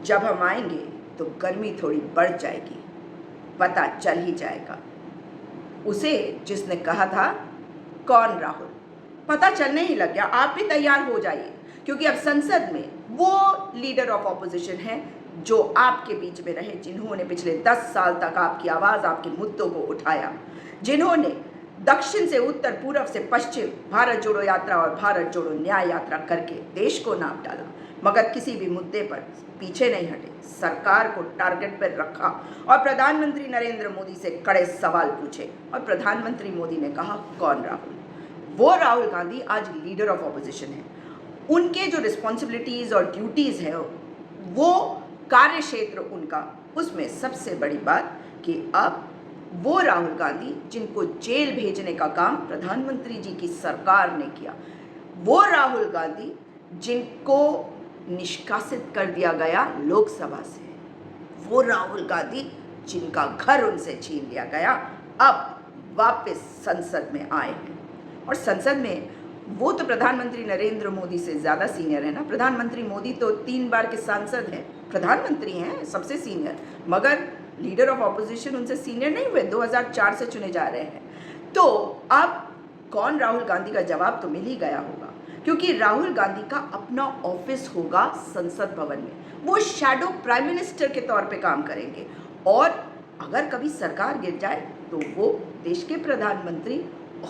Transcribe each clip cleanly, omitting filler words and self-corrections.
जब हम आएंगे तो गर्मी थोड़ी बढ़ जाएगी, पता चल ही जाएगा। उसे जिसने कहा था कौन राहुल, पता चलने ही लग गया। आप भी तैयार हो जाइए, क्योंकि अब संसद में वो लीडर ऑफ ऑपोजिशन है जो आपके बीच में रहे, जिन्होंने पिछले 10 साल तक आपकी आवाज़, आपके मुद्दों को उठाया, जिन्होंने दक्षिण से उत्तर, पूर्व से पश्चिम भारत जोड़ो यात्रा और भारत जोड़ो न्याय यात्रा करके देश को नाप डाला, मगर किसी भी मुद्दे पर पीछे नहीं हटे, सरकार को टारगेट पर रखा और प्रधानमंत्री नरेंद्र मोदी से कड़े सवाल पूछे। और प्रधानमंत्री मोदी ने कहा कौन राहुल? वो राहुल गांधी आज लीडर ऑफ ऑपोजिशन है। उनके जो रिस्पॉन्सिबिलिटीज़ और ड्यूटीज़ है, वो कार्य क्षेत्र उनका, उसमें सबसे बड़ी बात कि अब वो राहुल गांधी जिनको जेल भेजने का काम प्रधानमंत्री जी की सरकार ने किया, वो राहुल गांधी जिनको निष्कासित कर दिया गया लोकसभा से, वो राहुल गांधी जिनका घर उनसे छीन लिया गया, अब वापस संसद में आए हैं। और संसद में वो तो प्रधानमंत्री नरेंद्र मोदी से ज़्यादा सीनियर है ना। प्रधानमंत्री मोदी तो 3 बार के सांसद हैं, प्रधानमंत्री हैं सबसे सीनियर, मगर लीडर ऑफ ऑपोजिशन उनसे सीनियर नहीं हुए, 2004 से चुने जा रहे हैं। तो अब कौन राहुल गांधी का जवाब तो मिल ही गया होगा, क्योंकि राहुल गांधी का अपना ऑफिस होगा संसद भवन में। वो शैडो प्राइम मिनिस्टर के तौर पे काम करेंगे, और अगर कभी सरकार गिर जाए तो वो देश के प्रधानमंत्री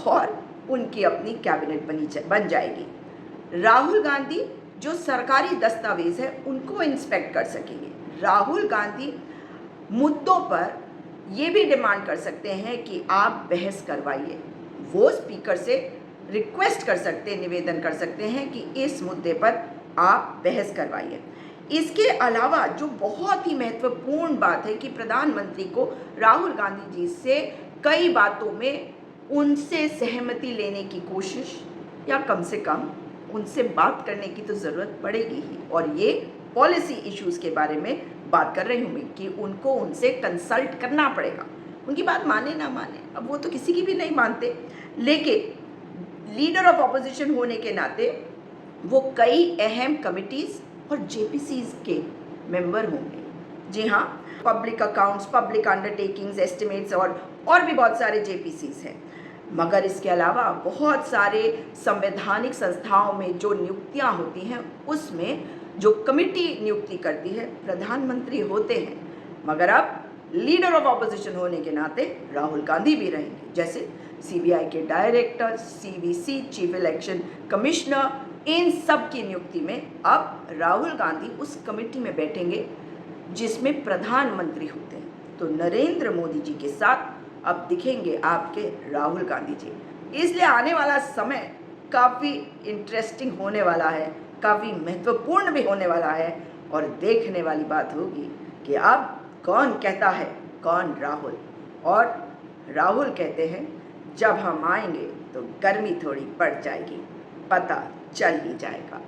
और उनकी अपनी कैबिनेट बन जाएगी। राहुल गांधी जो सरकारी दस्तावेज है उनको इंस्पेक्ट कर सकेंगे। राहुल गांधी मुद्दों पर ये भी डिमांड कर सकते हैं कि आप बहस करवाइए। वो स्पीकर से रिक्वेस्ट कर सकते हैं, निवेदन कर सकते हैं कि इस मुद्दे पर आप बहस करवाइए। इसके अलावा जो बहुत ही महत्वपूर्ण बात है कि प्रधानमंत्री को राहुल गांधी जी से कई बातों में उनसे सहमति लेने की कोशिश, या कम से कम उनसे बात करने की तो ज़रूरत पड़ेगी ही। और ये पॉलिसी इश्यूज़ के बारे में बात कर रही हूँ मैं कि उनको उनसे कंसल्ट करना पड़ेगा। उनकी बात माने ना माने, अब वो तो किसी की भी नहीं मानते, लेकिन लीडर ऑफ ऑपोजिशन होने के नाते वो कई अहम कमिटीज़ और जेपीसीज़ के मेंबर होंगे। जी हाँ, public accounts, public undertakings, estimates और भी बहुत सारे जेपीसीज़ हैं। मगर इसके अलावा बहुत सारे संवैधानिक संस्थाओं में जो नियुक्तियां होती हैं, उसमें जो कमिटी नियुक्ति करती है प्रधानमंत्री होते हैं, मगर अब लीडर ऑफ ऑपोजिशन होने के नाते राहुल गांधी भी रहेंगे। जैसे सीबीआई के director, CVC, chief election commissioner, इन सब की नियुक्ति में अब राहुल गांधी उस कमेटी में बैठेंगे जिसमें प्रधानमंत्री होते हैं। तो नरेंद्र मोदी जी के साथ अब दिखेंगे आपके राहुल गांधी जी। इसलिए आने वाला समय काफ़ी इंटरेस्टिंग होने वाला है, काफ़ी महत्वपूर्ण भी होने वाला है, और देखने वाली बात होगी कि अब कौन कहता है कौन राहुल। और राहुल कहते हैं जब हम आएंगे तो गर्मी थोड़ी बढ़ जाएगी, पता चल ही जाएगा।